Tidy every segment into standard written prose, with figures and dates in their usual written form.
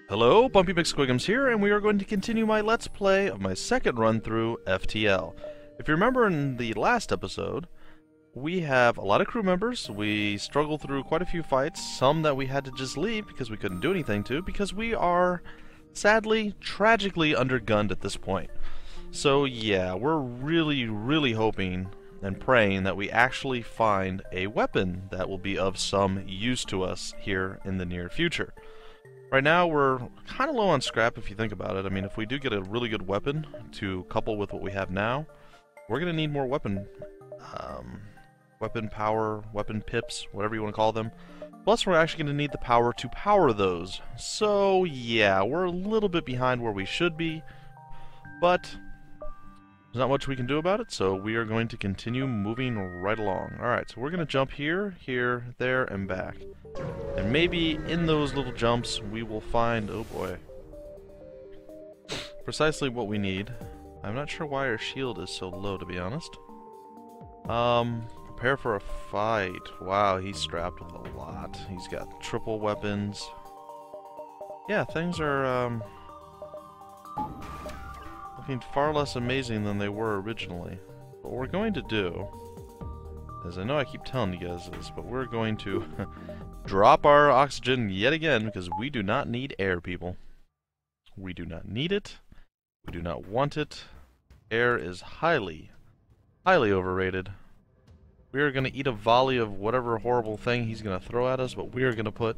Hello, Bumpy McSquigums here, and we are going to continue my Let's Play of my second run through FTL. If you remember in the last episode, we have a lot of crew members. We struggled through quite a few fights, some that we had to just leave because we couldn't do anything to, because we are, sadly, tragically undergunned at this point. So yeah, we're really hoping and praying that we actually find a weapon that will be of some use to us here in the near future. Right now, we're kind of low on scrap if you think about it. I mean, if we do get a really good weapon to couple with what we have now, we're going to need more weapon power, weapon pips, whatever you want to call them. Plus, we're actually going to need the power to power those. So, yeah, we're a little bit behind where we should be, but there's not much we can do about it, so we are going to continue moving right along. Alright, so we're going to jump here, here, there, and back. And maybe in those little jumps we will find, oh boy, precisely what we need. I'm not sure why our shield is so low, to be honest. Prepare for a fight. Wow, he's strapped with a lot. He's got triple weapons. Yeah, things are looking far less amazing than they were originally. What we're going to do, as I know I keep telling you guys this, but we're going to drop our oxygen yet again, because we do not need air, people. We do not need it. We do not want it. Air is highly overrated. We are going to eat a volley of whatever horrible thing he's going to throw at us, but we are going to put,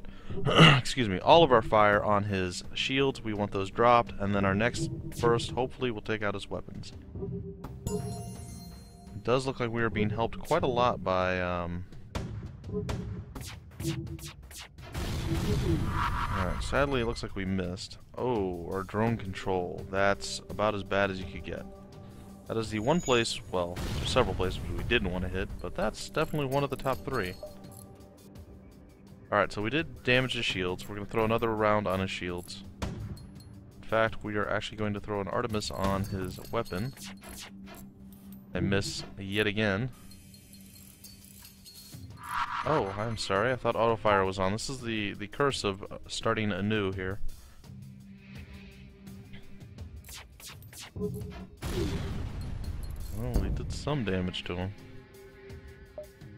excuse me, all of our fire on his shields. We want those dropped, and then our next burst, hopefully, will take out his weapons. It does look like we are being helped quite a lot by, Alright, sadly it looks like we missed. Oh, our drone control. That's about as bad as you could get. That is the one place, well, there's several places we didn't want to hit, but that's definitely one of the top three. Alright, so we did damage his shields. We're going to throw another round on his shields. In fact, we are actually going to throw an Artemis on his weapon. And miss yet again. Oh, I'm sorry. I thought auto-fire was on. This is the curse of starting anew here. Well, we did some damage to him.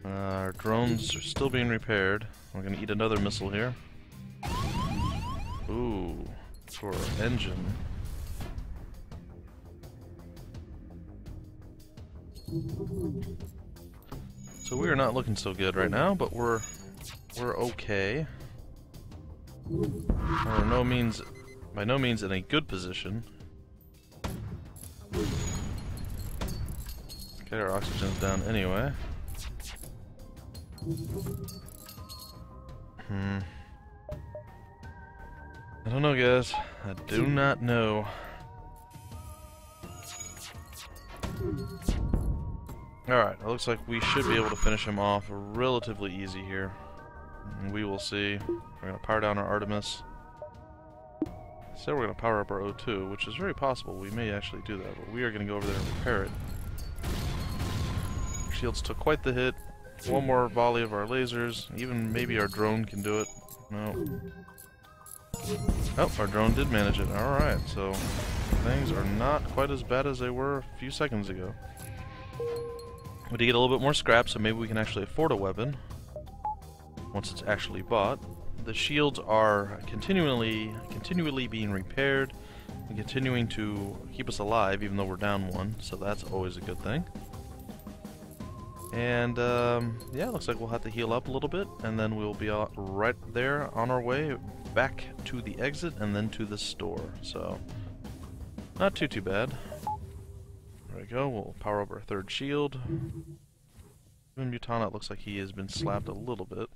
Our drones are still being repaired. We're going to eat another missile here. Ooh, for our engine. So we are not looking so good right now, but we're okay. We're by no means in a good position. Okay, our oxygen's down anyway. I don't know, guys. I do not know. Alright, it looks like we should be able to finish him off relatively easy here. And we will see. We're going to power down our Artemis. So we're going to power up our O2, which is very possible. We may actually do that, but we are going to go over there and repair it. Shields took quite the hit. One more volley of our lasers. Even maybe our drone can do it. No. Oh, our drone did manage it. Alright, so things are not quite as bad as they were a few seconds ago. We did get a little bit more scrap, so maybe we can actually afford a weapon once it's actually bought. The shields are continually being repaired and continuing to keep us alive, even though we're down one, so that's always a good thing. And yeah, looks like we'll have to heal up a little bit, and then we'll be right there on our way back to the exit and then to the store. So not too bad. There we go. We'll power up our third shield. Even Mutana looks like he has been slapped a little bit.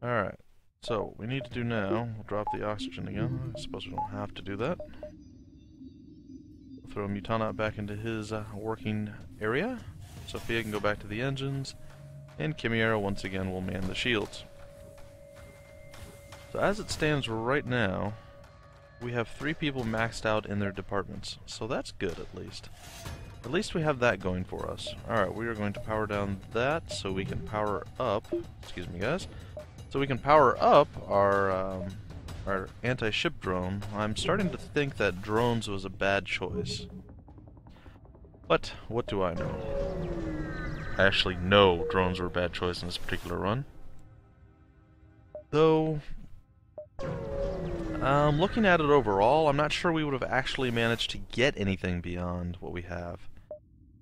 Alright, so what we need to do now, we'll drop the oxygen again. I suppose we don't have to do that. We'll throw Mutana back into his working area. Sophia can go back to the engines. And Chimera once again will man the shields. So as it stands right now, we have 3 people maxed out in their departments, so that's good at least. At least we have that going for us. Alright, we are going to power down that so we can power up, excuse me guys, so we can power up our our anti-ship drone, I'm starting to think that drones was a bad choice. But what do I know? I actually know drones were a bad choice in this particular run. Though, looking at it overall, I'm not sure we would have actually managed to get anything beyond what we have.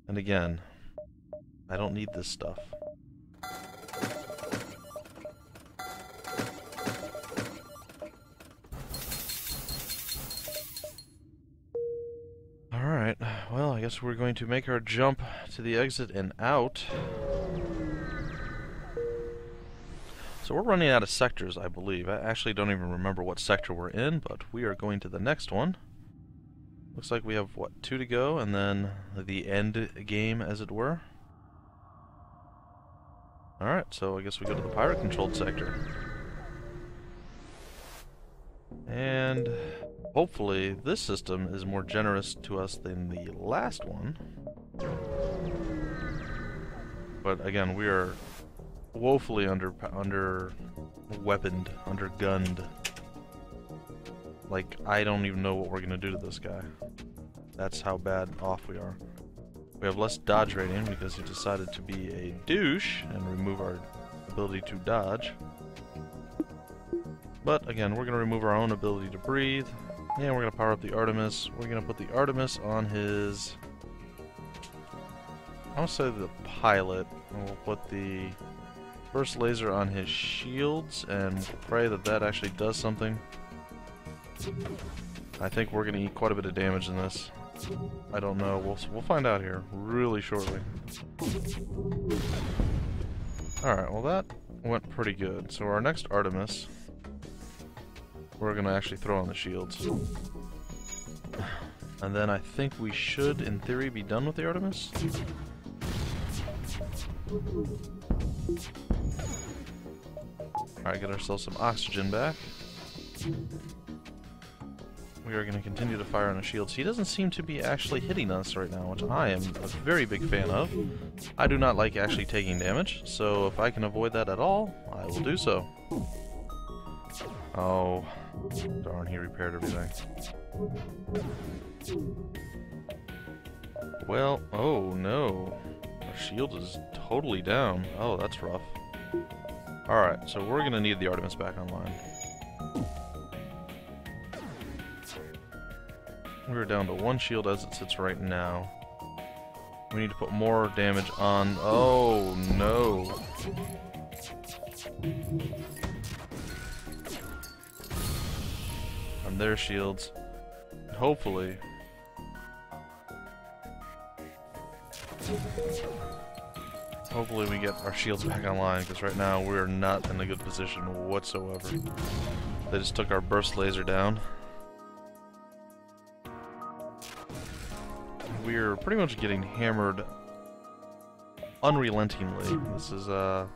And again, I don't need this stuff. Alright, well, I guess we're going to make our jump to the exit and out. So we're running out of sectors, I believe. I actually don't even remember what sector we're in, but we are going to the next one. Looks like we have, what, 2 to go, and then the end game, as it were. Alright, so I guess we go to the pirate-controlled sector. And hopefully this system is more generous to us than the last one. But again, we are woefully under-weaponed, under-gunned. Like, I don't even know what we're gonna do to this guy. That's how bad off we are. We have less dodge rating because he decided to be a douche and remove our ability to dodge. But again, we're gonna remove our own ability to breathe. And we're gonna power up the Artemis. We're gonna put the Artemis on his... I want to say the pilot. And we'll put the burst laser on his shields and pray that that actually does something. I think we're gonna eat quite a bit of damage in this. I don't know. We'll find out here really shortly. Alright, well that went pretty good. So our next Artemis, we're gonna actually throw on the shields. And then I think we should, in theory, be done with the Artemis. Alright, get ourselves some oxygen back. We are going to continue to fire on the shields. He doesn't seem to be actually hitting us right now, which I am a very big fan of. I do not like actually taking damage, so if I can avoid that at all, I will do so. Oh, darn, he repaired everything. Well, oh no. Our shield is totally down. Oh, that's rough. Alright, so we're going to need the Artemis back online. We're down to 1 shield as it sits right now. We need to put more damage on... Oh, no. On their shields. And hopefully... Hopefully we get our shields back online, because right now we're not in a good position whatsoever. They just took our burst laser down. We're pretty much getting hammered unrelentingly. This is what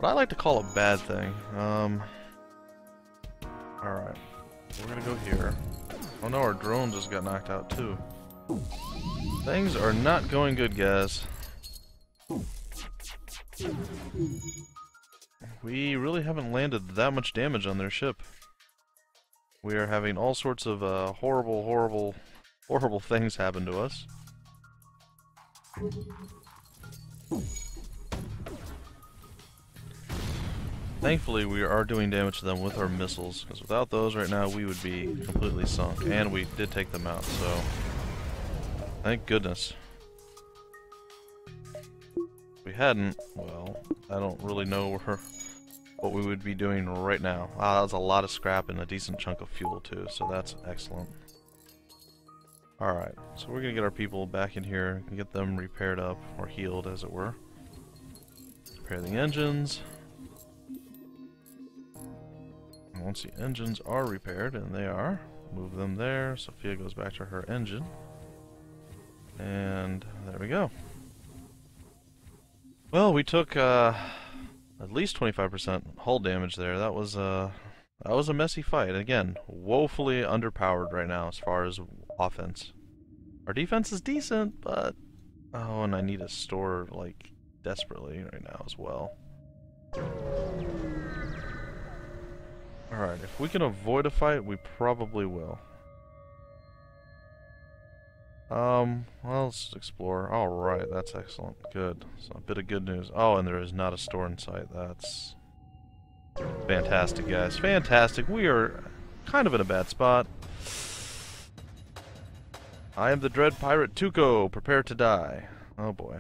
I like to call a bad thing. Alright. We're gonna go here. Oh no, our drone just got knocked out too. Things are not going good, guys. We really haven't landed that much damage on their ship. We are having all sorts of horrible things happen to us. Thankfully, we are doing damage to them with our missiles, because without those right now, we would be completely sunk. And we did take them out, so thank goodness. If we hadn't, well, I don't really know what we would be doing right now. Ah, that was a lot of scrap and a decent chunk of fuel too, so that's excellent. Alright, so we're gonna get our people back in here and get them repaired up, or healed as it were. Repair the engines. And once the engines are repaired, and they are, move them there. Sophia goes back to her engine. And there we go. Well, we took at least 25% hull damage there. That was a messy fight. Again, woefully underpowered right now as far as offense. Our defense is decent, but oh, and I need a store like desperately right now as well. Alright, if we can avoid a fight, we probably will. Well, let's explore. Alright, that's excellent. Good. So a bit of good news. Oh, and there is not a store in sight. That's fantastic, guys. Fantastic. We are kind of in a bad spot. I am the dread pirate Tuco. Prepare to die. Oh boy.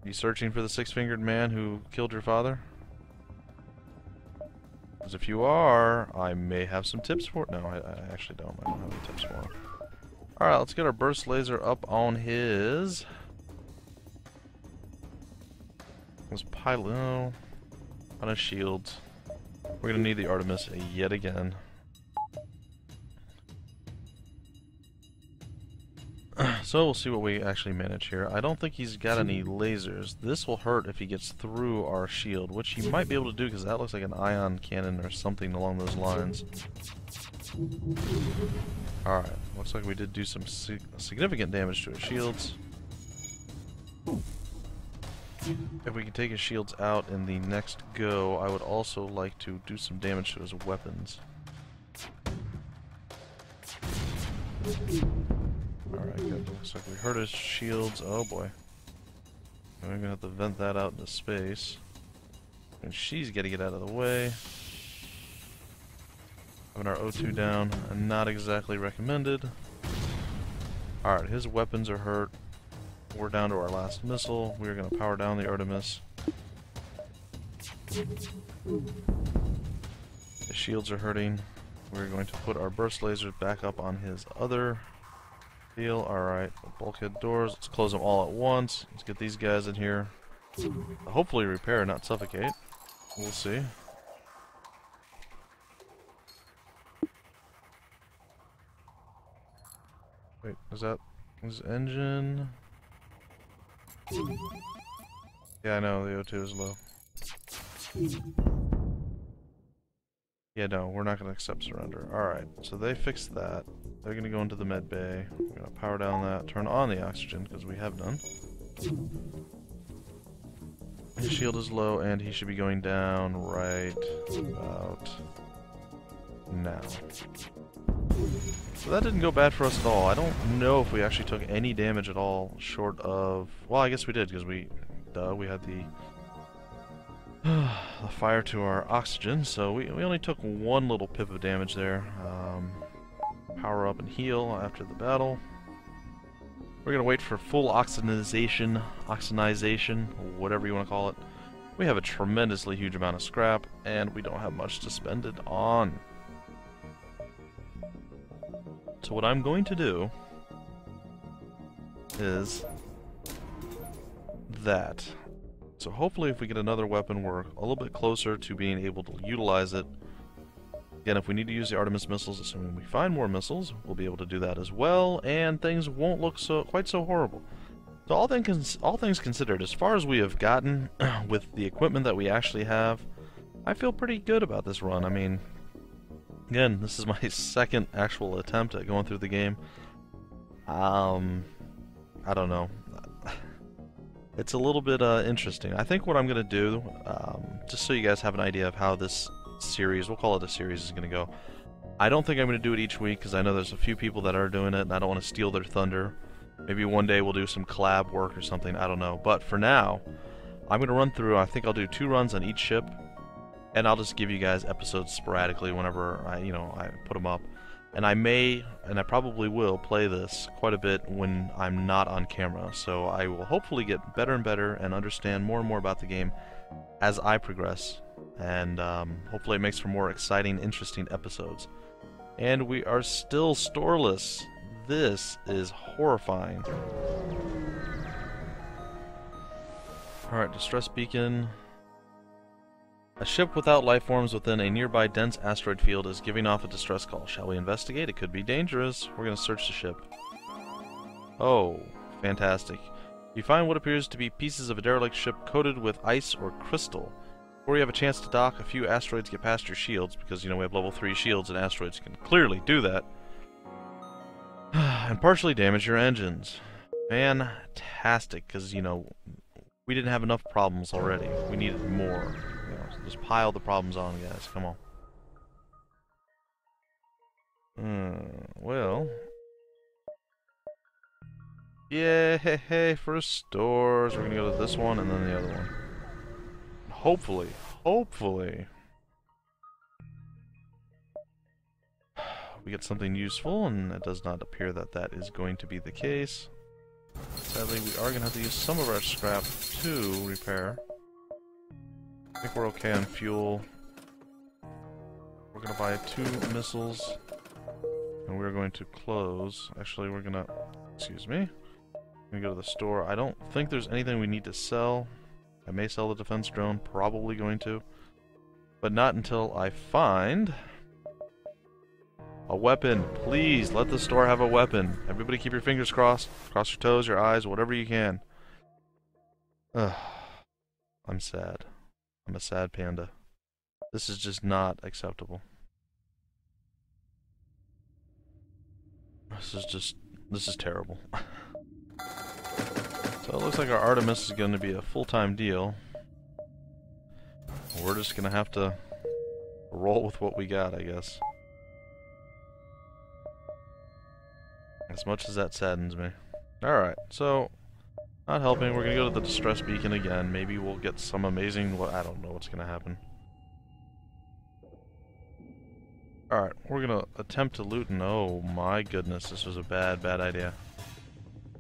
You searching for the six-fingered man who killed your father? Because if you are, I may have some tips for it. No, I actually don't. I don't have any tips for him. Alright, let's get our burst laser up on his pilot. No, on his shields. We're gonna need the Artemis yet again. So we'll see what we actually manage here. I don't think he's got any lasers. This will hurt if he gets through our shield, which he might be able to do because that looks like an ion cannon or something along those lines. Alright, looks like we did do some significant damage to his shields. If we can take his shields out in the next go, I would also like to do some damage to his weapons. Alright, good. Looks like we hurt his shields. Oh boy. We're gonna have to vent that out into space. And she's gotta get out of the way. Having our O2 down, not exactly recommended. Alright, his weapons are hurt. We're down to our last missile. We're gonna power down the Artemis. His shields are hurting. We're going to put our burst lasers back up on his other deal. Alright, bulkhead doors. Let's close them all at once. Let's get these guys in here. Hopefully repair, not suffocate. We'll see. Wait, is that his engine? Yeah, I know, the O2 is low. Yeah, no, we're not going to accept surrender. Alright, so they fixed that. They're going to go into the med bay. We're going to power down that, turn on the oxygen, because we have none. His shield is low, and he should be going down right about now. So that didn't go bad for us at all. I don't know if we actually took any damage at all, short of... Well, I guess we did, because we had the fire to our oxygen, so we only took one little pip of damage there. Power up and heal after the battle. We're going to wait for full oxygenization, whatever you want to call it. We have a tremendously huge amount of scrap, and we don't have much to spend it on. So what I'm going to do is that. So hopefully if we get another weapon, we're a little bit closer to being able to utilize it. Again, if we need to use the Artemis missiles, assuming we find more missiles, we'll be able to do that as well, and things won't look quite so horrible. So all things considered, as far as we have gotten with the equipment that we actually have, I feel pretty good about this run. I mean, again, this is my second actual attempt at going through the game. I don't know. It's a little bit interesting. I think what I'm going to do, just so you guys have an idea of how this series, we'll call it a series, is going to go. I don't think I'm going to do it each week, because I know there's a few people that are doing it, and I don't want to steal their thunder. Maybe one day we'll do some collab work or something, I don't know. But for now, I'm going to run through, I think I'll do 2 runs on each ship, and I'll just give you guys episodes sporadically whenever I put them up. And I may, and I probably will, play this quite a bit when I'm not on camera. So I will hopefully get better and better and understand more and more about the game as I progress. And hopefully it makes for more exciting, interesting episodes. And we are still storeless. This is horrifying. Alright, distress beacon. A ship without life forms within a nearby dense asteroid field is giving off a distress call. Shall we investigate? It could be dangerous. We're going to search the ship. Oh, fantastic. You find what appears to be pieces of a derelict ship coated with ice or crystal. Before you have a chance to dock, a few asteroids get past your shields, because, we have level 3 shields and asteroids can clearly do that. And partially damage your engines. Fantastic, because, we didn't have enough problems already. We needed more. So just pile the problems on, guys. Come on. Well... Yeah, hey, for stores, we're gonna go to this one and then the other one. Hopefully, we get something useful, and it does not appear that that is going to be the case. Sadly, we are gonna have to use some of our scrap to repair. I think we're okay on fuel. We're gonna buy 2 missiles, and we're going to close. Actually, we're gonna... Excuse me. I'm gonna go to the store. I don't think there's anything we need to sell. I may sell the defense drone, probably going to. But not until I find... a weapon. Please, let the store have a weapon. Everybody keep your fingers crossed. Cross your toes, your eyes, whatever you can. Ugh. I'm sad. I'm a sad panda. This is just not acceptable. This is terrible. So it looks like our Artemis is going to be a full-time deal. We're just going to have to roll with what we got, I guess. As much as that saddens me. Alright, so... not helping, we're going to go to the distress beacon again. Maybe we'll get some amazing... I don't know what's going to happen. Alright, we're going to attempt to loot, and oh my goodness, this was a bad idea.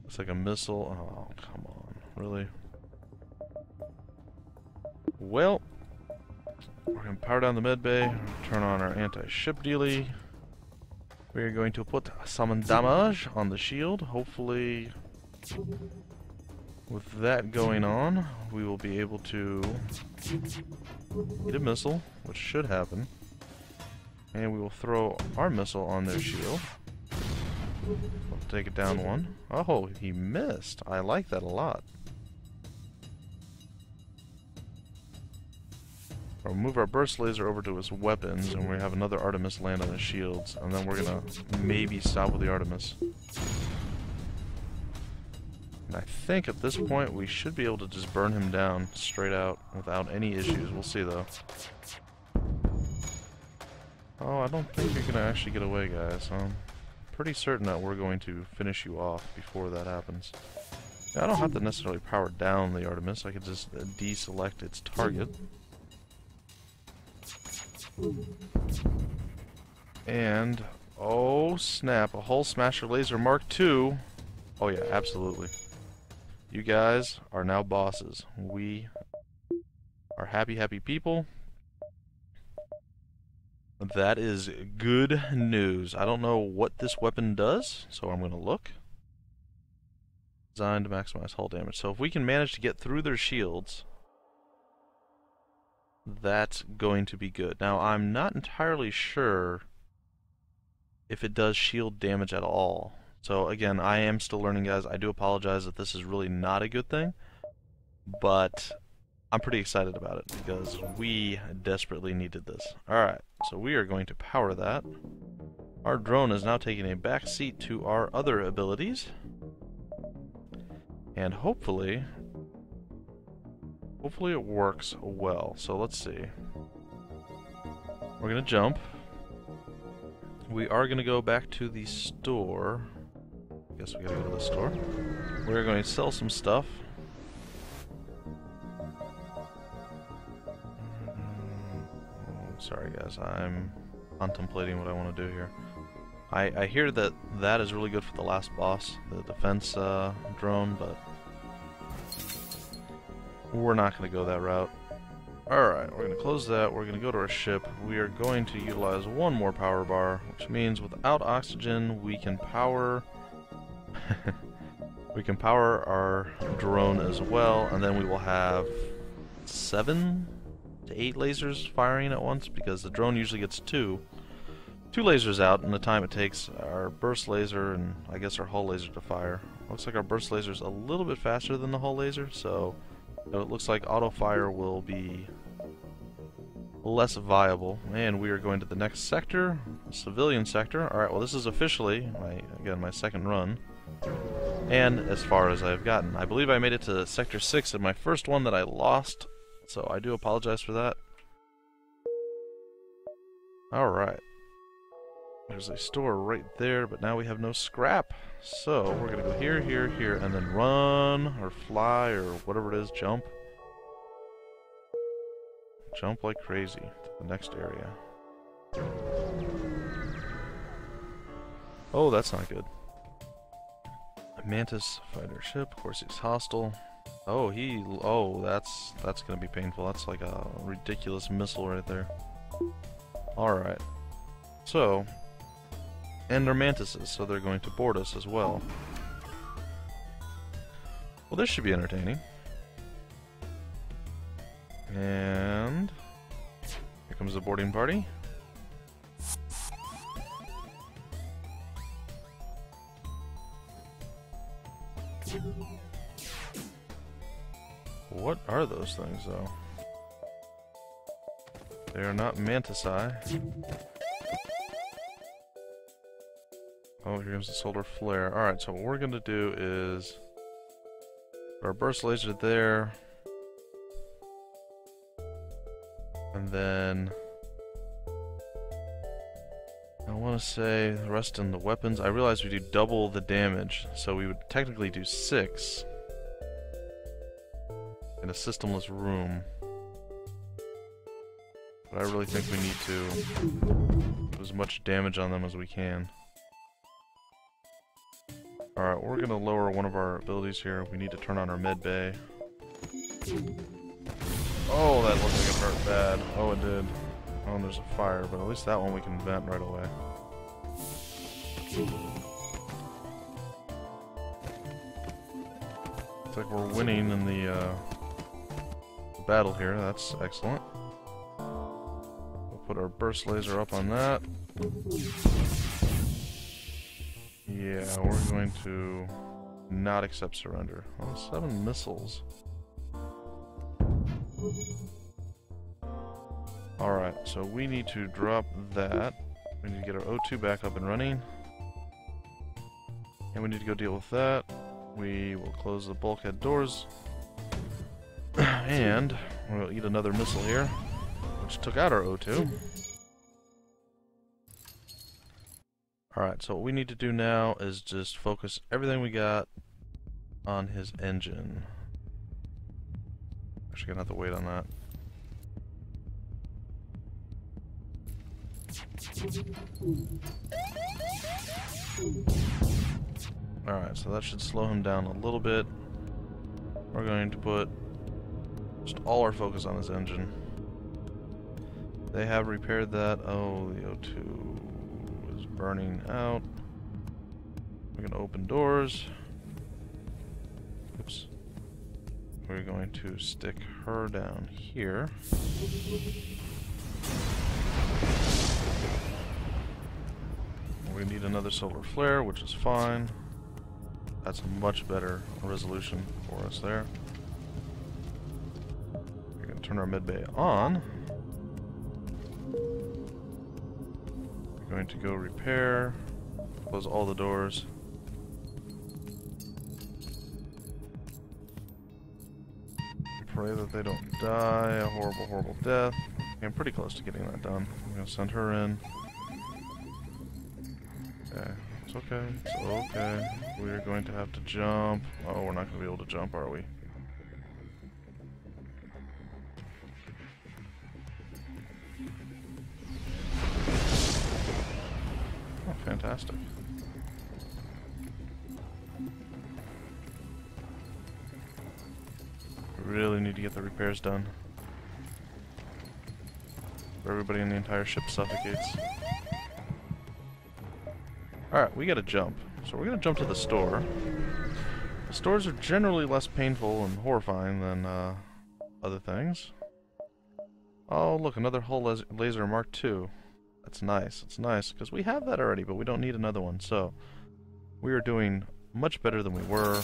Looks like a missile. Oh, come on. Really? Well, we're going to power down the med bay, turn on our anti-ship dealie. We're going to put some damage on the shield. Hopefully, with that going on, we will be able to hit a missile, which should happen. And we will throw our missile on their shield. We'll take it down one. Oh, he missed. I like that a lot. We'll move our burst laser over to his weapons, and we have another Artemis land on his shields, and then we're gonna maybe stop with the Artemis. And I think at this point we should be able to just burn him down straight out without any issues. We'll see though. Oh, I don't think you're gonna actually get away, guys. I'm pretty certain that we're going to finish you off before that happens. Now, I don't have to necessarily power down the Artemis. I could just deselect its target. And, oh snap, a Hull Smasher Laser Mark II. Oh yeah, absolutely. You guys are now bosses. We are happy people. That is good news. I don't know what this weapon does, so I'm going to look. Designed to maximize hull damage. So if we can manage to get through their shields, that's going to be good. Now, I'm not entirely sure if it does shield damage at all. So again, I am still learning, guys. I do apologize that this is really not a good thing, but I'm pretty excited about it because we desperately needed this. Alright, so we are going to power that. Our drone is now taking a back seat to our other abilities. And hopefully it works well. So let's see. We're going to jump. We are going to go back to the store. I guess we got to go to the store. We're going to sell some stuff. Sorry guys, I'm contemplating what I want to do here. I hear that that is really good for the last boss, the defense drone, but we're not going to go that route. Alright, we're going to close that, we're going to go to our ship. We are going to utilize one more power bar, which means without oxygen we can power we can power our drone as well, and then we will have 7 to 8 lasers firing at once, because the drone usually gets two lasers out in the time it takes our burst laser and I guess our hull laser to fire. Looks like our burst laser is a little bit faster than the hull laser, so it looks like auto fire will be less viable. And we are going to the next sector, civilian sector. Alright, well this is officially my second run, and as far as I've gotten. I believe I made it to sector 6 in my first one that I lost, so I do apologize for that. Alright. There's a store right there, but now we have no scrap. So we're gonna go here, here, here, and then run, or fly, or whatever it is, jump. Jump like crazy to the next area. Oh, that's not good. A Mantis fighter ship, of course he's hostile. Oh, that's gonna be painful. That's like a ridiculous missile right there. Alright. So, and they're mantises, so they're going to board us as well. Well, this should be entertaining. And here comes the boarding party. What are those things, though? They are not mantisae. Oh, here comes the solar flare. Alright, so what we're gonna do is put our burst laser there. And then I want to say the rest in the weapons. I realize we do double the damage, so we would technically do 6 in a systemless room. But I really think we need to do as much damage on them as we can. Alright, we're going to lower one of our abilities here. We need to turn on our med bay. Oh, that looked like it hurt bad. Oh, it did. Oh, and there's a fire, but at least that one we can vent right away. Looks like we're winning in the battle here. That's excellent. We'll put our burst laser up on that. Yeah, we're going to not accept surrender. Oh, 7 missiles. Alright, so we need to drop that. We need to get our O2 back up and running. And we need to go deal with that. We will close the bulkhead doors. And we'll eat another missile here, which took out our O2. Alright, so what we need to do now is just focus everything we got on his engine. Actually, gonna have to wait on that. Alright, so that should slow him down a little bit. We're going to put just all our focus on his engine. They have repaired that. Oh, the O2 is burning out. We're going to open doors. Oops. We're going to stick her down here. We need another solar flare, which is fine. That's a much better resolution for us there. We're going to turn our mid bay on. We're going to go repair, close all the doors. Pray that they don't die a horrible, horrible death. I'm pretty close to getting that done. I'm going to send her in. Okay, it's okay, it's okay. We're going to have to jump. Oh, we're not going to be able to jump, are we? Oh, fantastic. We really need to get the repairs done. Or everybody in the entire ship suffocates. Alright, we gotta jump. So we're gonna jump to the store. The stores are generally less painful and horrifying than other things. Oh, look, another hull laser Mark II. That's nice. It's nice, because we have that already, but we don't need another one. So, we are doing much better than we were.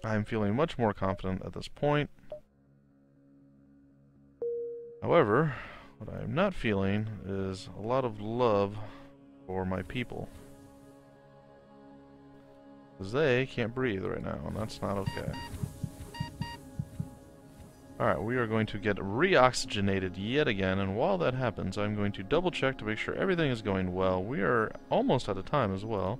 I'm feeling much more confident at this point. However, what I am not feeling is a lot of love for my people. Because they can't breathe right now, and that's not okay. Alright, we are going to get re-oxygenated yet again, and while that happens, I'm going to double check to make sure everything is going well. We are almost out of time as well.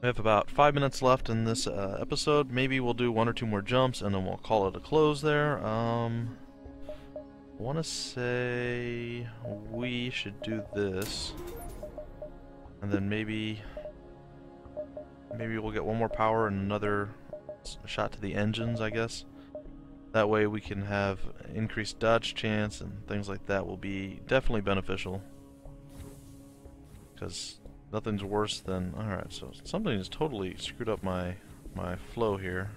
We have about 5 minutes left in this episode. Maybe we'll do 1 or 2 more jumps, and then we'll call it a close there. I want to say we should do this, and then maybe we'll get 1 more power and another shot to the engines, I guess. That way we can have increased dodge chance and things like that will be definitely beneficial. Because nothing's worse than... Alright, so something has totally screwed up my flow here.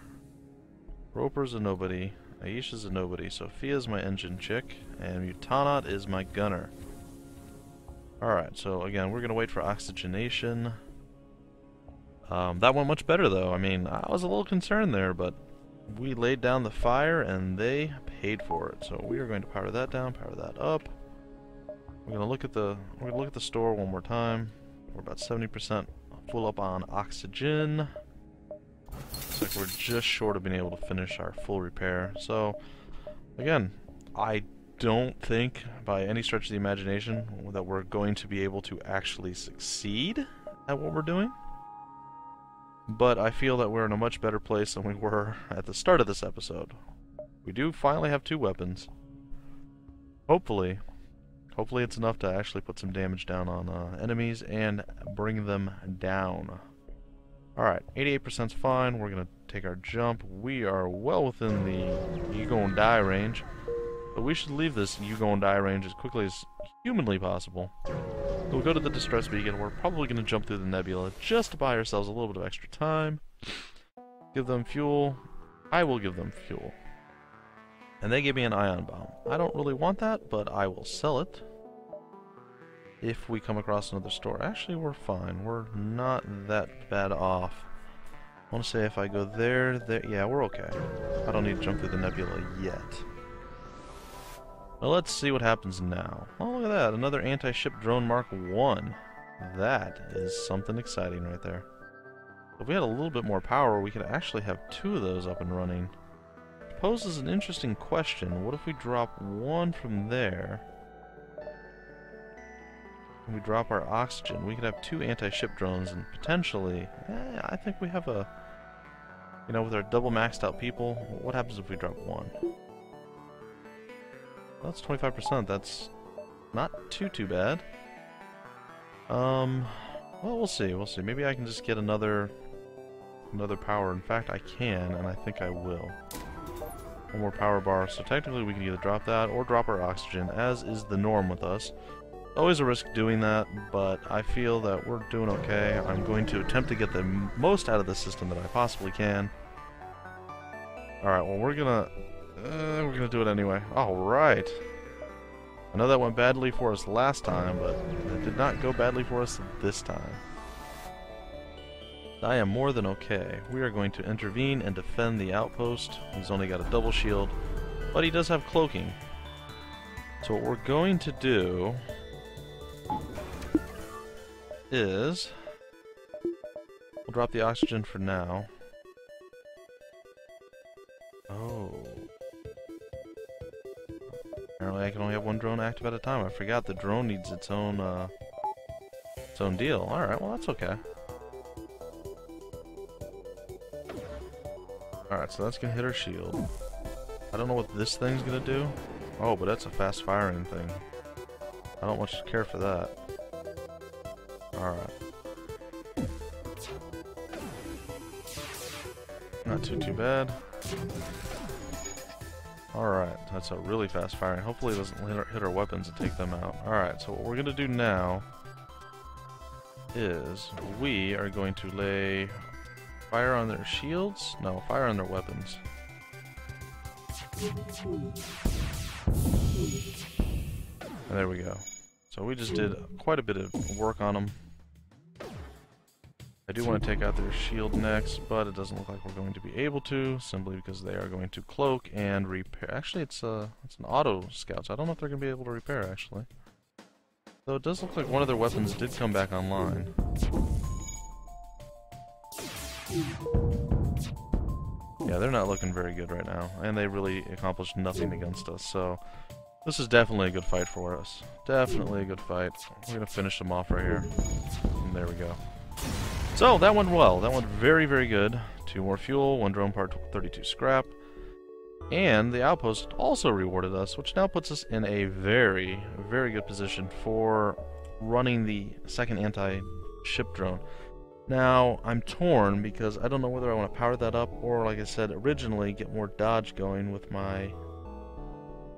Roper's a nobody. Aisha's a nobody. Sophia's my engine chick. And Mutanot is my gunner. Alright, so again, we're going to wait for oxygenation. That went much better though. I mean, I was a little concerned there, but we laid down the fire and they paid for it. So we are going to power that down, power that up. We're going to look at the store one more time. We're about 70% full up on oxygen. Looks like we're just short of being able to finish our full repair. So again, I don't think by any stretch of the imagination that we're going to be able to actually succeed at what we're doing. But I feel that we're in a much better place than we were at the start of this episode. We do finally have 2 weapons. Hopefully it's enough to actually put some damage down on enemies and bring them down. Alright, 88%'s fine. We're going to take our jump. We are well within the you gon' die range. But we should leave this you gon' die range as quickly as humanly possible. We'll go to the distress beacon. We're probably going to jump through the nebula just to buy ourselves a little bit of extra time. Give them fuel. I will give them fuel. And they gave me an ion bomb. I don't really want that, but I will sell it if we come across another store. Actually, we're fine. We're not that bad off. I want to say if I go there, yeah, we're okay. I don't need to jump through the nebula yet. Well, let's see what happens now. Oh, look at that. Another anti-ship drone Mark 1. That is something exciting right there. If we had a little bit more power, we could actually have 2 of those up and running. It poses an interesting question. What if we drop 1 from there? And we drop our oxygen. We could have 2 anti-ship drones and potentially... I think we have a... You know, with our double maxed out people, what happens if we drop 1? Well, that's 25%. That's not too bad. Well, we'll see. We'll see. Maybe I can just get another power. In fact, I can, and I think I will. 1 more power bar. So technically, we can either drop that or drop our oxygen, as is the norm with us. Always a risk doing that, but I feel that we're doing okay. I'm going to attempt to get the most out of the system that I possibly can. All right. Well, we're gonna do it anyway. Alright. I know that went badly for us last time, but it did not go badly for us this time. I am more than okay. We are going to intervene and defend the outpost. He's only got a double shield, but he does have cloaking. So what we're going to do is... We'll drop the oxygen for now. Oh... Apparently I can only have 1 drone active at a time. I forgot the drone needs its own deal. Alright, well that's okay. Alright, so that's gonna hit our shield. I don't know what this thing's gonna do. Oh, but that's a fast firing thing. I don't much care for that. Alright. Not too bad. Alright, that's a really fast firing. Hopefully it doesn't hit our weapons and take them out. Alright, so what we're going to do now is we are going to lay fire on their shields. No, fire on their weapons. And there we go. So we just did quite a bit of work on them. I do want to take out their shield next, but it doesn't look like we're going to be able to, simply because they are going to cloak and repair. Actually, it's an auto scout, so I don't know if they're going to be able to repair, actually. Though it does look like one of their weapons did come back online. Yeah, they're not looking very good right now, and they really accomplished nothing against us, so this is definitely a good fight for us. Definitely a good fight. We're gonna finish them off right here. And there we go. So, that went well. That went very, very good. 2 more fuel, 1 drone part, 32 scrap. And the outpost also rewarded us, which now puts us in a very, very good position for running the second anti-ship drone. Now, I'm torn because I don't know whether I want to power that up or, like I said, originally get more dodge going with my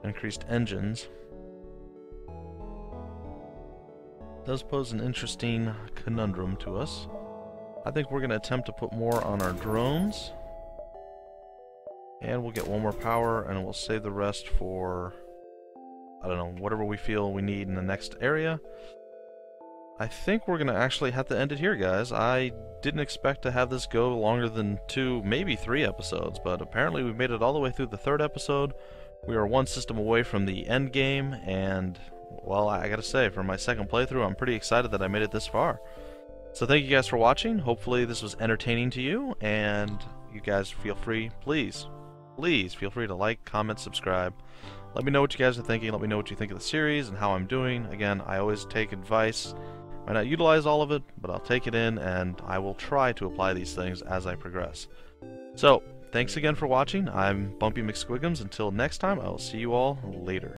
increased engines. It does pose an interesting conundrum to us. I think we're going to attempt to put more on our drones. And we'll get 1 more power, and we'll save the rest for, I don't know, whatever we feel we need in the next area. I think we're going to actually have to end it here, guys. I didn't expect to have this go longer than 2, maybe 3 episodes, but apparently we made it all the way through the 3rd episode. We are 1 system away from the end game, and, well, I gotta say, for my 2nd playthrough, I'm pretty excited that I made it this far. So thank you guys for watching. Hopefully this was entertaining to you, and you guys feel free, please feel free to like, comment, subscribe. Let me know what you guys are thinking. Let me know what you think of the series and how I'm doing. Again, I always take advice. I might not utilize all of it, but I'll take it in, and I will try to apply these things as I progress. So, thanks again for watching. I'm Bumpy McSquigums. Until next time, I will see you all later.